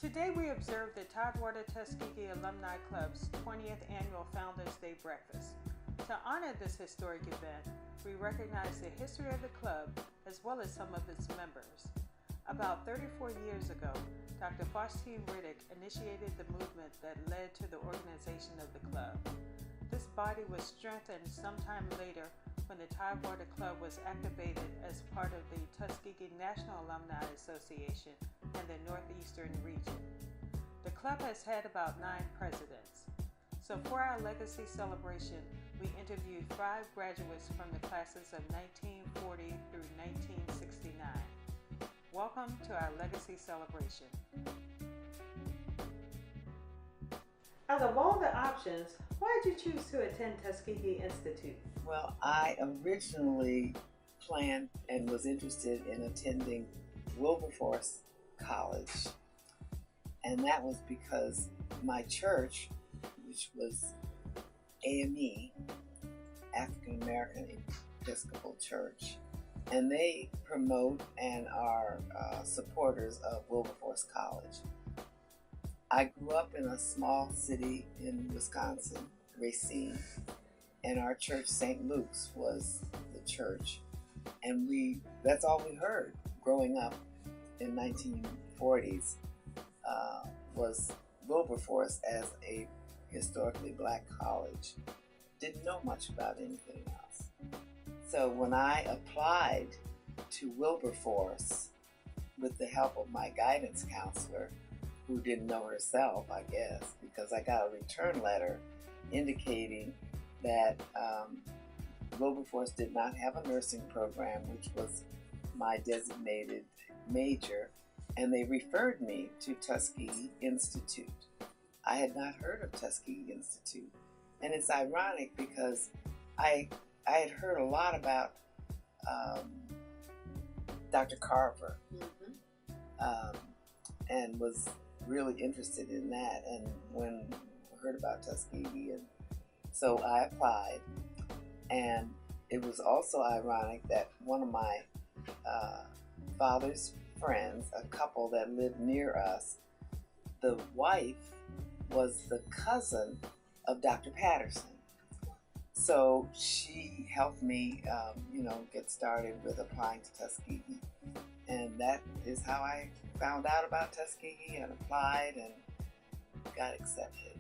Today we observe the Tidewater Tuskegee Alumni Club's 20th Annual Founders Day Breakfast. To honor this historic event, we recognize the history of the club as well as some of its members. About 34 years ago, Dr. Faustin Riddick initiated the movement that led to the organization of the club. This body was strengthened sometime later when the Tidewater Club was activated as part of the Tuskegee National Alumni Association in the Northeastern region. The club has had about 9 presidents. So for our legacy celebration, we interviewed 5 graduates from the classes of 1940 through 1969. Welcome to our legacy celebration. Out of all the options, why did you choose to attend Tuskegee Institute? Well, I originally planned and was interested in attending Wilberforce College, and that was because my church, which was AME, African American Episcopal Church, and they promote and are supporters of Wilberforce College. I grew up in a small city in Wisconsin, Racine, and our church, St. Luke's, was the church. And that's all we heard growing up in 1940s was Wilberforce as a historically black college. Didn't know much about anything else. So when I applied to Wilberforce with the help of my guidance counselor, who didn't know herself, I guess, because I got a return letter indicating that Wilberforce did not have a nursing program, which was my designated major, and they referred me to Tuskegee Institute. I had not heard of Tuskegee Institute, and it's ironic because I had heard a lot about Dr. Carver, and was really interested in that, and when I heard about Tuskegee, and so I applied. And it was also ironic that one of my father's friends, a couple that lived near us, the wife was the cousin of Dr. Patterson. So she helped me, get started with applying to Tuskegee. And that is how I found out about Tuskegee and applied and got accepted.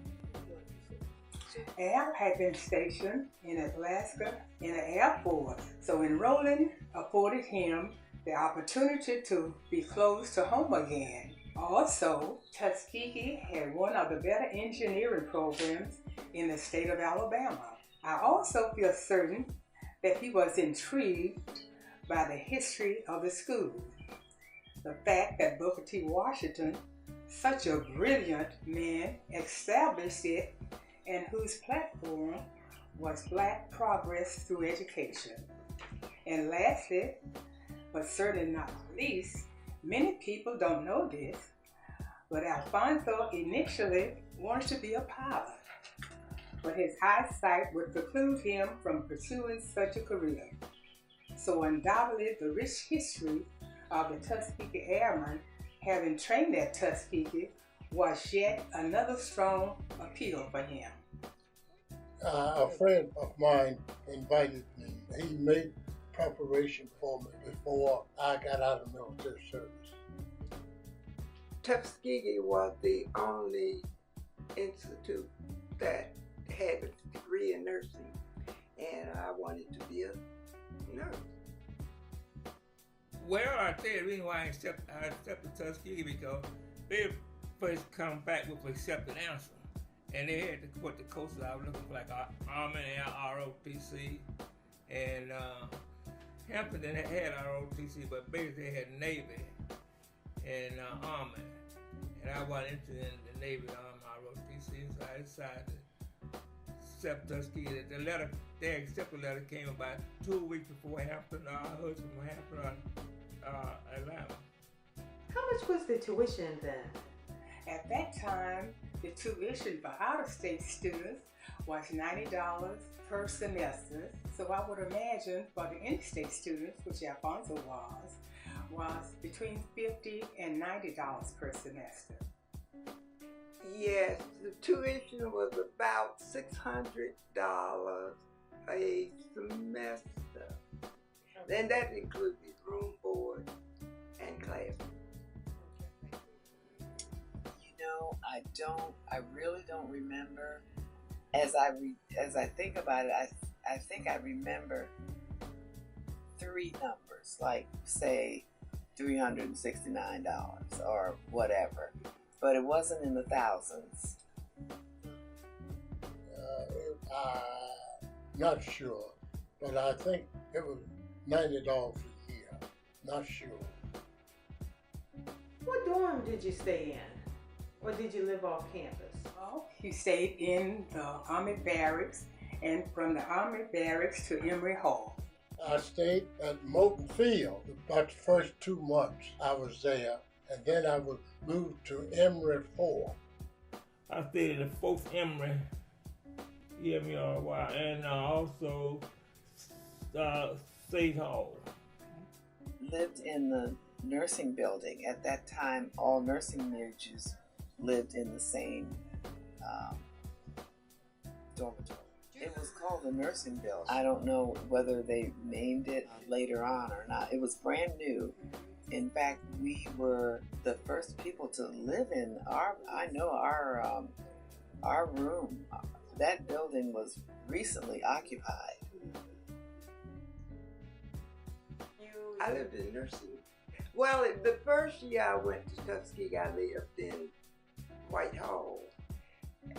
Al had been stationed in Alaska in the Air Force, so enrolling afforded him the opportunity to be close to home again. Also, Tuskegee had one of the better engineering programs in the state of Alabama. I also feel certain that he was intrigued by the history of the school. The fact that Booker T. Washington, such a brilliant man, established it, and whose platform was Black progress through education. And lastly, but certainly not least, many people don't know this, but Alfonso initially wanted to be a pilot, but his eyesight would preclude him from pursuing such a career. So undoubtedly, the rich history of the Tuskegee Airmen, having trained at Tuskegee, was yet another strong appeal for him. A friend of mine invited me. He made preparation for me before I got out of military service. Tuskegee was the only institute that had a degree in nursing, and I wanted to be a nurse. Well, I tell you the reason why I accepted Tuskegee because they first come back with accepted answer. And they had to put the courses I was looking for, like Army and ROTC. And Hampton didn't have ROTC, but basically they had Navy and Army. And I wasn't interested in the Navy, ROTC, so I decided to accept Tuskegee. The accepted letter came about 2 weeks before Hampton, Hudson from Hampton, Atlanta. How much was the tuition then? At that time, the tuition for out-of-state students was $90 per semester. So I would imagine for the in-state students, which Alfonso was between $50 and $90 per semester. Yes, the tuition was about $600 a semester. Then that included room, board, and class. I really don't remember. As I think about it, I think I remember three numbers, like say $369 or whatever, but it wasn't in the thousands. Not sure, but I think it was $90 a year. Not sure. What dorm did you stay in? Or did you live off campus? Well, he stayed in the Army barracks, and from the Army barracks to Emory Hall. I stayed at Moulton Field about the first 2 months I was there, and then I was moved to Emory 4. I stayed in the 4th Emory, a while, and also State Hall. Lived in the nursing building. At that time, all nursing majors lived in the same dormitory. It was called the nursing building. I don't know whether they named it later on or not. It was brand new. In fact, we were the first people to live in our room. That building was recently occupied. I lived in nursing. Well, the first year I went to Tuskegee, I lived in Whitehall.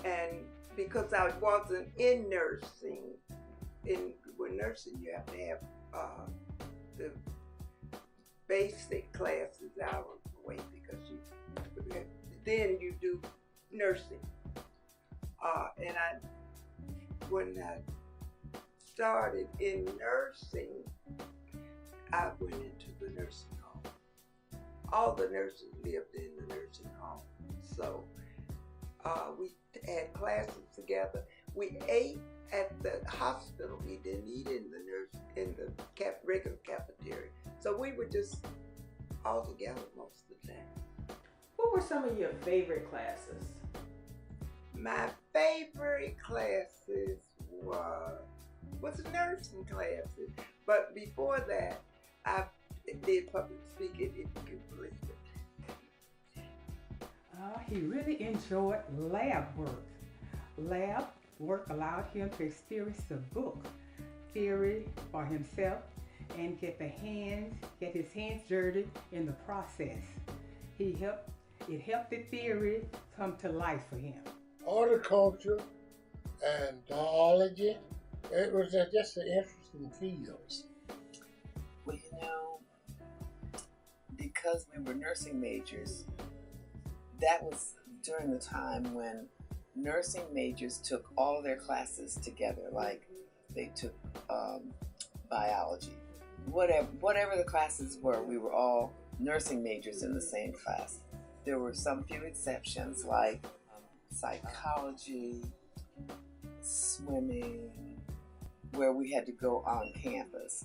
And because I wasn't in nursing, with nursing you have to have the basic classes out of the way because then you do nursing. And when I started in nursing, I went into the nursing home. All the nurses lived in the nursing home. So we had classes together. We ate at the hospital. We didn't eat in the regular cafeteria. So we were just all together most of the time. What were some of your favorite classes? My favorite classes was nursing classes. But before that, I did public speaking in Cleveland. He really enjoyed lab work. Lab work allowed him to experience the book theory for himself and get his hands dirty in the process. It helped the theory come to life for him. Horticulture and biology, it was just an interesting field. Well, because we were nursing majors, that was during the time when nursing majors took all their classes together, like they took biology. Whatever the classes were, we were all nursing majors in the same class. There were some few exceptions like psychology, swimming, where we had to go on campus.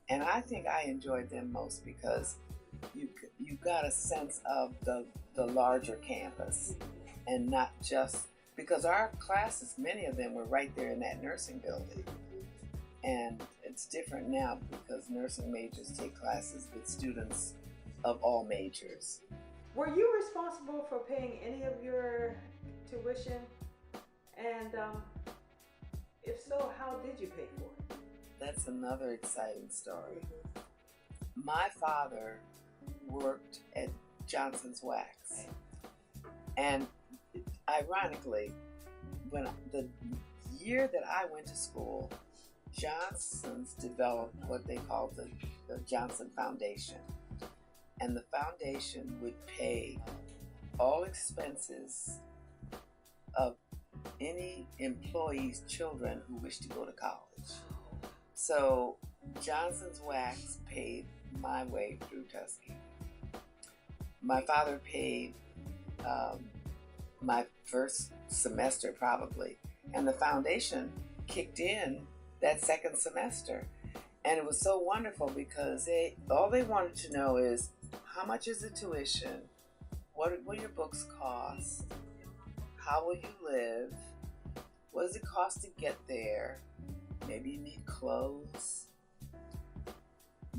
And I think I enjoyed them most because you got a sense of the larger campus, and not just because our classes, many of them were right there in that nursing building. And it's different now because nursing majors take classes with students of all majors. Were you responsible for paying any of your tuition? And if so, how did you pay for it? That's another exciting story. My father worked at Johnson's Wax. And ironically, when the year that I went to school, Johnson's developed what they called the Johnson Foundation. And the foundation would pay all expenses of any employee's children who wished to go to college. So Johnson's Wax paid my way through Tuskegee. My father paid my first semester probably, and the foundation kicked in that second semester. And it was so wonderful because all they wanted to know is, how much is the tuition? What your books cost? how will you live? What does it cost to get there? Maybe you need clothes.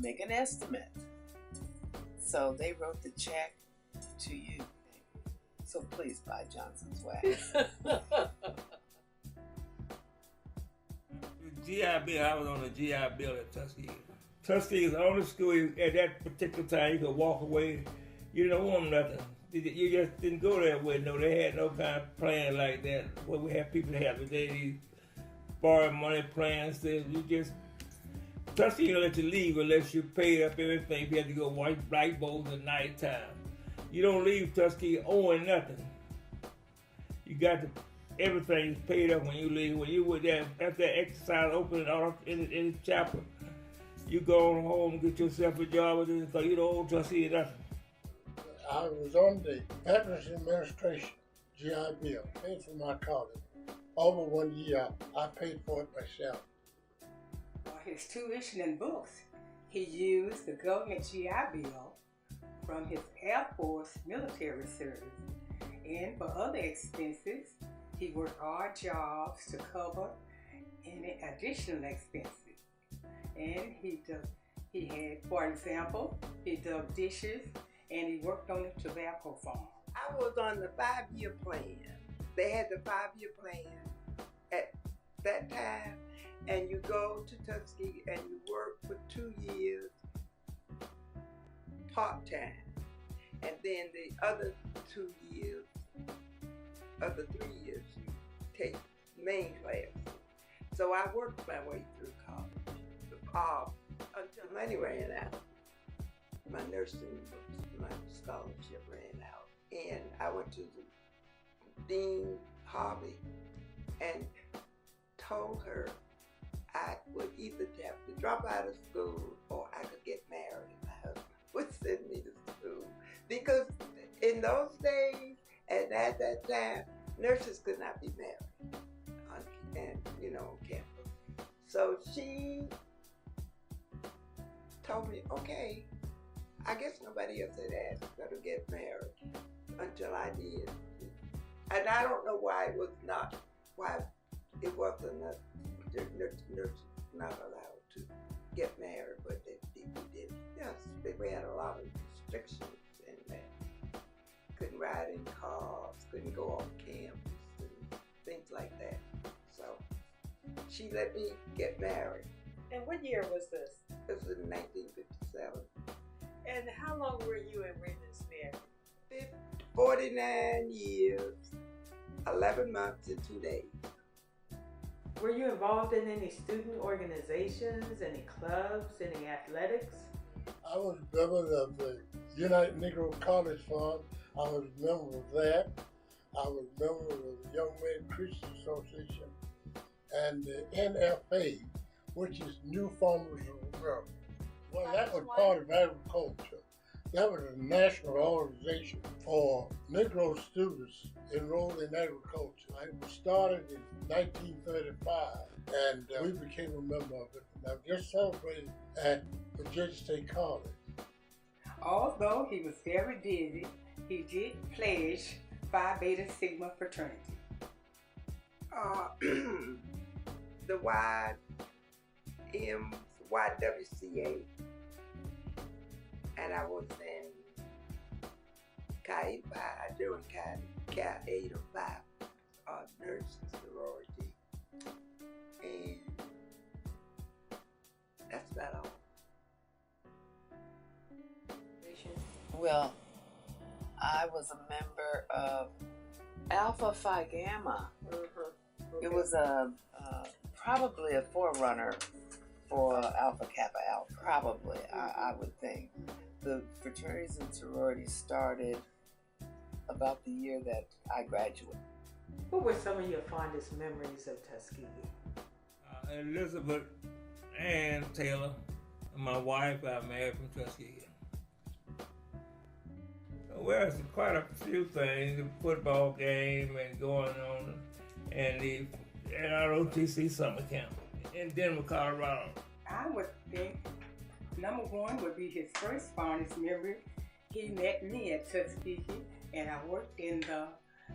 Make an estimate. So they wrote the check to you. So please buy Johnson's Wax. GI Bill, I was on the GI Bill at Tuskegee. Tuskegee is the only school at that particular time you could walk away. You don't want nothing. You just didn't go that way. No, they had no kind of plan like that. What we have people have today, these borrowed money plans. That you just Tuskegee don't let you leave unless you paid up everything. If you had to go watch Black Bowls at night time. You don't leave Tuskegee owing nothing. You got to, everything is paid up when you leave. When you were there, after that exercise opening off in the chapel, you go on home and get yourself a job because you don't owe Tuskegee nothing. I was on the Veterans Administration, GI Bill, paid for my college. Over 1 year, I paid for it myself. For his tuition and books, he used the government GI Bill from his Air Force military service. And for other expenses, he worked odd jobs to cover any additional expenses. And he had, for example, he dug dishes and he worked on the tobacco farm. I was on the 5-year plan. They had the 5-year plan at that time, and you go to Tuskegee and you work for 2 years part-time, and then the other 2 years, other 3 years, you take main class. So I worked my way through college until money ran out. My nursing books, my scholarship ran out, and I went to the Dean Harvey and told her I would either have to drop out of school or I could get married and my husband would send me to school. Because in those days and at that time, nurses could not be married on campus. So she told me, okay, I guess nobody else had asked her to get married until I did. And I don't know why it wasn't nurses not allowed to get married, but they did. Yes, we had a lot of restrictions in that. Couldn't ride in cars, couldn't go off campus, and things like that. So she let me get married. And what year was this? This was in 1957. And how long were you and Raymond's married? 49 years, 11 months, and 2 days. Were you involved in any student organizations, any clubs, any athletics? I was a member of the United Negro College Fund. I was a member of that. I was a member of the Young Men Christian Association and the NFA, which is New Farmers of America. Well, that was part of agriculture. That was a national organization for Negro students enrolled in agriculture. It was started in 1935, and we became a member of it. And I've just celebrated at Virginia State College. Although he was very busy, he did pledge Phi Beta Sigma fraternity. The YWCA, and I was in Chi 8 Phi, doing Chi 8 or 5, nurse sorority, and that's about all. Well, I was a member of Alpha Phi Gamma. Mm-hmm. It was probably a forerunner for Alpha Kappa Alpha, probably, I would think. The fraternities and sororities started about the year that I graduated. What were some of your fondest memories of Tuskegee? Elizabeth Ann Taylor, my wife, I married from Tuskegee. Well, it's quite a few things, the football game and going on, and the ROTC summer camp in Denver, Colorado. I would think number one would be his first fondest memory. He met me at Tuskegee, and I worked in the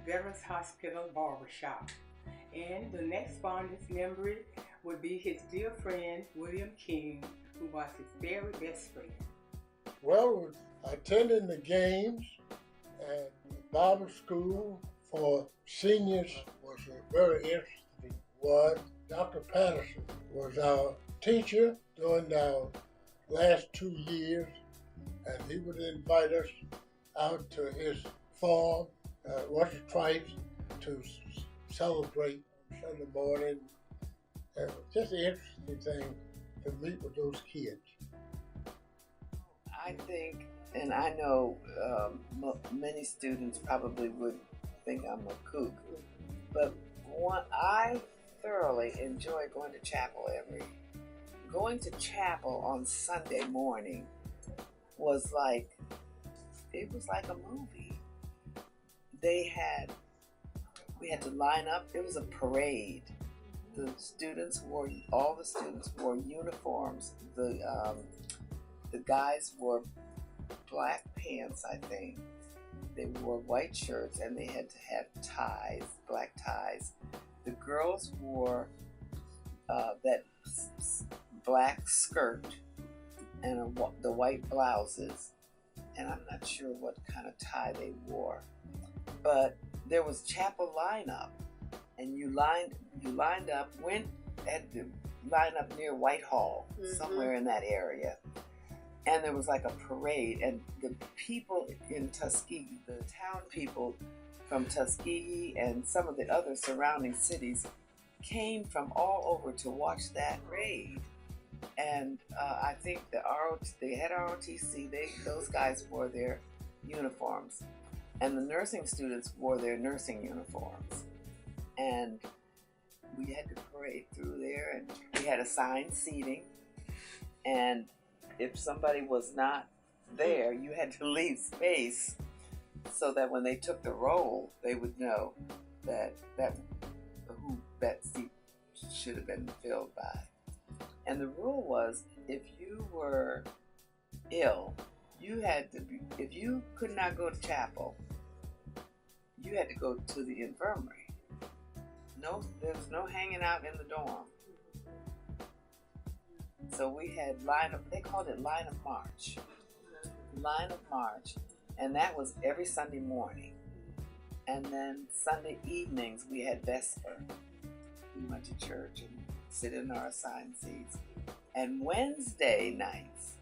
Veterans Hospital Barbershop. And the next fondest memory would be his dear friend, William King, who was his very best friend. Well, attending the games and Bible school for seniors was a very interesting one. Dr. Patterson was our teacher during our last 2 years, and he would invite us out to his farm once or twice to celebrate on Sunday morning. It was just an interesting thing to meet with those kids. I think, and I know many students probably would think I'm a kook, but I thoroughly enjoy going to chapel Going to chapel on Sunday morning was like a movie. We had to line up. It was a parade. All the students wore uniforms. The guys wore black pants, I think. They wore white shirts, and they had to have ties, black ties. The girls wore that black skirt and the white blouses, and I'm not sure what kind of tie they wore. But there was chapel lineup, and you lined up, had to line up near Whitehall, somewhere in that area. And there was like a parade, and the people in Tuskegee, the town people from Tuskegee and some of the other surrounding cities came from all over to watch that parade. And I think they had ROTC, those guys wore their uniforms. And the nursing students wore their nursing uniforms. And we had to parade through there, and we had assigned seating. And if somebody was not there, you had to leave space so that when they took the roll, they would know who that seat should have been filled by. And the rule was, if you were ill, if you could not go to chapel, you had to go to the infirmary. There was no hanging out in the dorm. So we had they called it line of march. Line of march. And that was every Sunday morning. And then Sunday evenings we had Vesper. We went to church and sit in our assigned seats. And Wednesday nights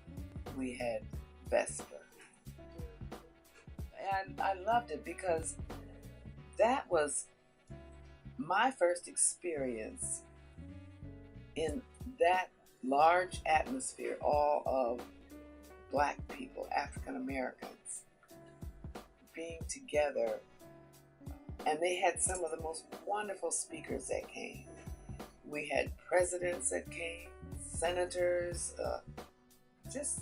we had Vesper. And I loved it because that was my first experience in that large atmosphere, all of Black people, African Americans, being together. And they had some of the most wonderful speakers that came. We had presidents that came, senators, just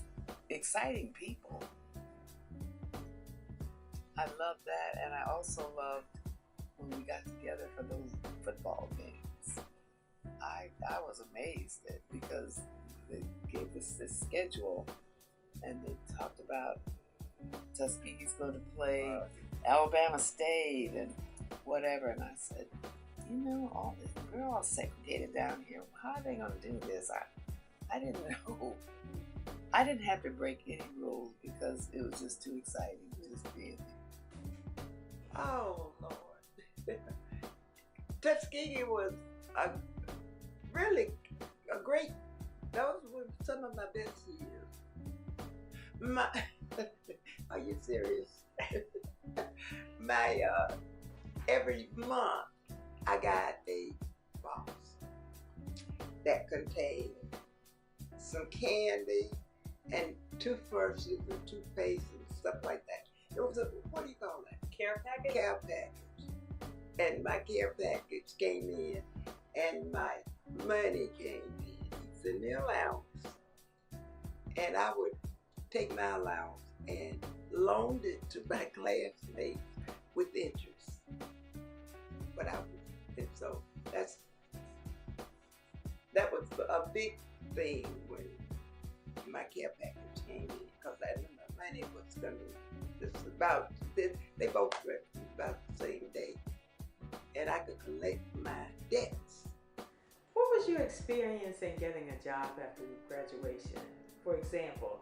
exciting people. I loved that, and I also loved when we got together for those football games. I was amazed because they gave us this schedule, and they talked about Tuskegee's going to play Alabama State and whatever, and I said, all this, we're all segregated down here. How are they going to do this? I didn't know. I didn't have to break any rules because it was just too exciting just being there. Oh, Lord. Tuskegee was really a great, those were some of my best years. Are you serious? Every month I got a box that contained some candy and toothbrushes and toothpaste and stuff like that. It was what do you call that? Care package? Care package. And my care package came in, and my money came in. It's in the allowance. And I would take my allowance and loan it to my classmates with interest. But and so that was a big thing when my care package came in, because my money was coming. They both were about the same day. I could collect my debts. What was your experience in getting a job after graduation? For example,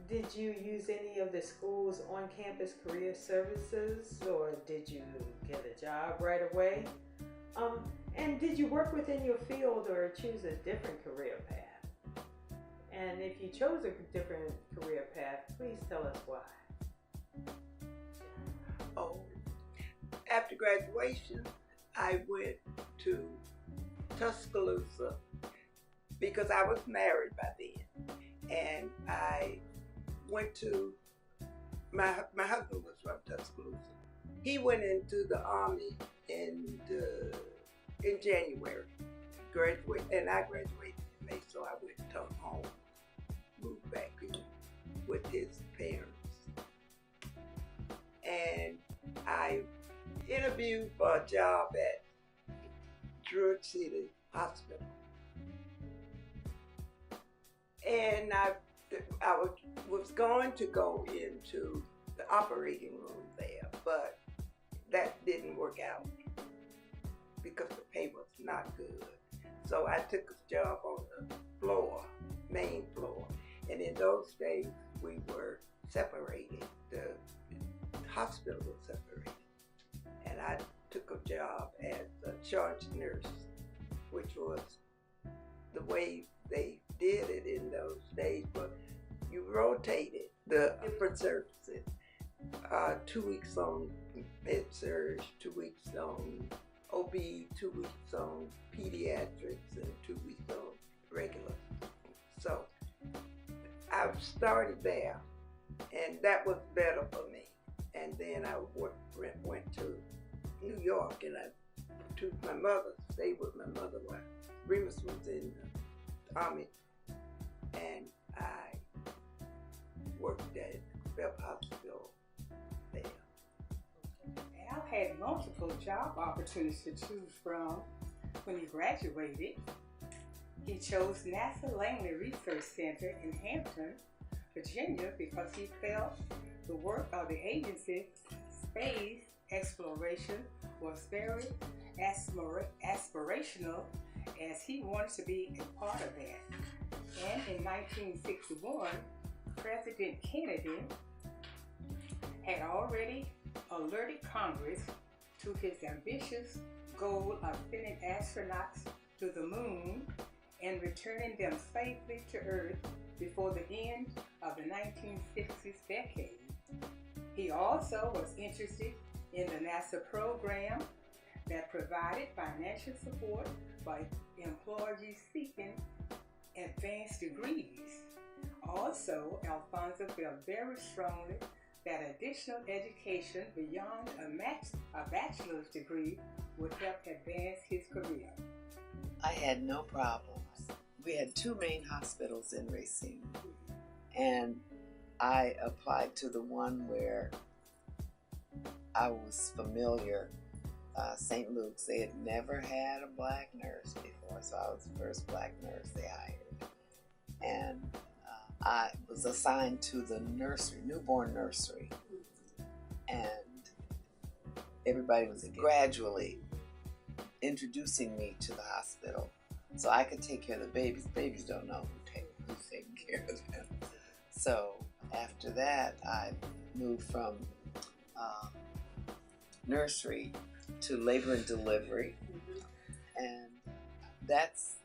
did you use any of the school's on-campus career services, or did you get a job right away? And did you work within your field or choose a different career path? And if you chose a different career path, please tell us why. Oh, after graduation, I went to Tuskegee because I was married by then. And I went to, my husband was from Tuskegee. He went into the Army in January, and I graduated in May, so I went to home, moved back in with his parents. And I interviewed for a job at Druid City Hospital. And I was going to go into the operating room there, but that didn't work out because the pay was not good. So I took a job on the floor, main floor. And in those days, we were separated. The hospital was separated. And I took a job as a charge nurse, which was the way they did it in those days, but you rotated the different services. 2 weeks on med surg, 2 weeks on OB, 2 weeks on pediatrics, and 2 weeks on regular. So I started there, and that was better for me. And then I went to New York, and I took my mother, stayed with my mother while Remus was in the Army, and I worked at Bell Hospital there. Al had multiple job opportunities to choose from when he graduated. He chose NASA Langley Research Center in Hampton, Virginia, because he felt the work of the agency's space exploration was very aspirational, as he wanted to be a part of that. And in 1961, President Kennedy had already alerted Congress to his ambitious goal of sending astronauts to the moon and returning them safely to Earth before the end of the 1960s decade. He also was interested in the NASA program that provided financial support for employees seeking advanced degrees. Also, Alfonso felt very strongly that additional education beyond a bachelor's degree would help advance his career. I had no problems. We had 2 main hospitals in Racine, and I applied to the one where I was familiar, St. Luke's. They had never had a black nurse before, so I was the first black nurse they hired. And I was assigned to the nursery, newborn nursery, and everybody was gradually introducing me to the hospital so I could take care of the babies. Babies don't know who's taking care of them. So after that, I moved from nursery to labor and delivery, and that's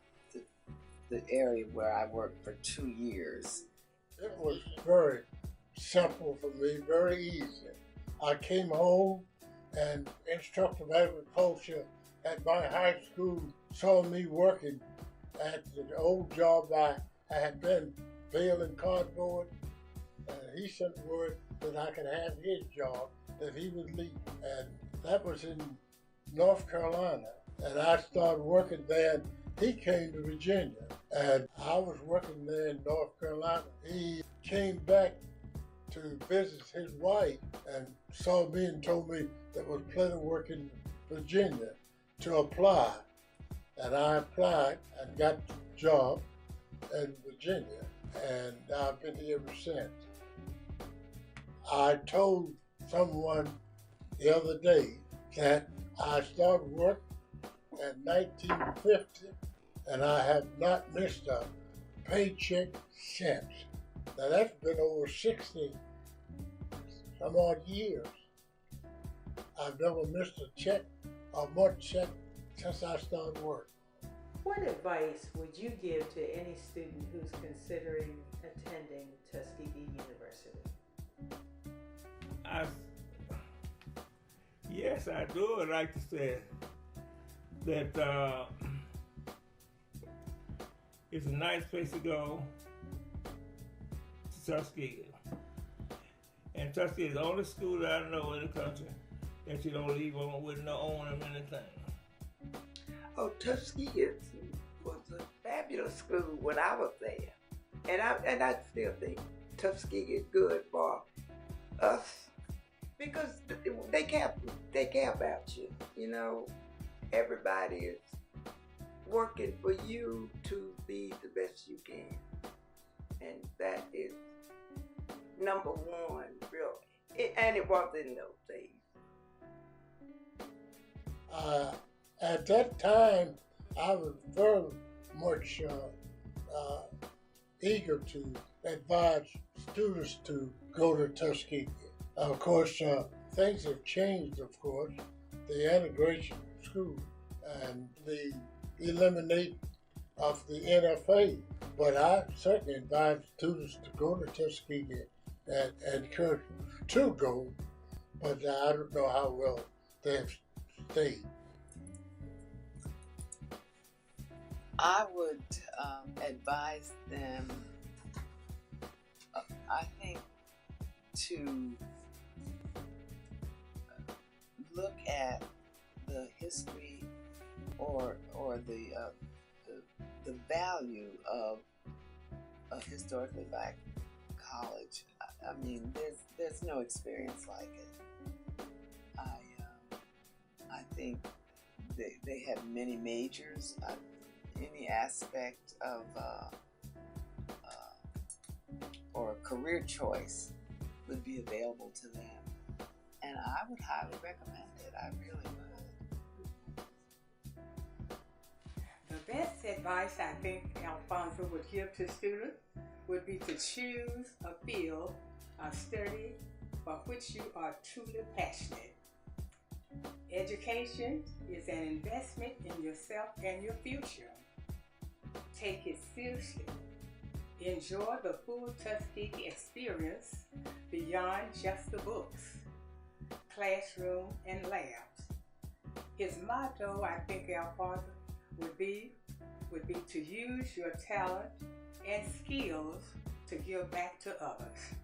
the area where I worked for 2 years. It was very simple for me, very easy. I came home, and instructor of agriculture at my high school saw me working at the old job I had been baling cardboard, and he sent word that I could have his job, that he would leave. And that was in North Carolina. And I started working there, and he came to Virginia. And I was working there in North Carolina. He came back to visit his wife and saw me and told me there was plenty of work in Virginia to apply. And I applied and got the job in Virginia, and I've been here ever since. I told someone the other day that I started work in 1950, and I have not missed a paycheck since. Now that's been over 60 some odd years. I've never missed a check, a month check, since I started work. What advice would you give to any student who's considering attending Tuskegee University? Yes, I do. I'd like to say that it's a nice place to go to Tuskegee. And Tuskegee is the only school that I know in the country that you don't leave on with no owner or anything. Oh, Tuskegee was a fabulous school when I was there. And I still think Tuskegee is good for us because they care about you. You know, everybody is working for you to be the best you can. And that is number one, really. And it was in those days. At that time, I was very much eager to advise students to go to Tuskegee. Of course, things have changed, of course. The integration of school and the eliminate of the NFA. But I certainly advise students to go to Tuskegee and encourage them to go, but I don't know how well they have stayed. I would advise them, I think, to look at the history or the value of a historically black college. I mean, there's no experience like it. I think they have many majors. Any aspect of or career choice would be available to them, and I would highly recommend it. I really would. The best advice I think Alfonso would give to students would be to choose a field of study for which you are truly passionate. Education is an investment in yourself and your future. Take it seriously. Enjoy the full Tuskegee experience beyond just the books, classroom, and labs. His motto, I think, Alfonso, would be to use your talent and skills to give back to others.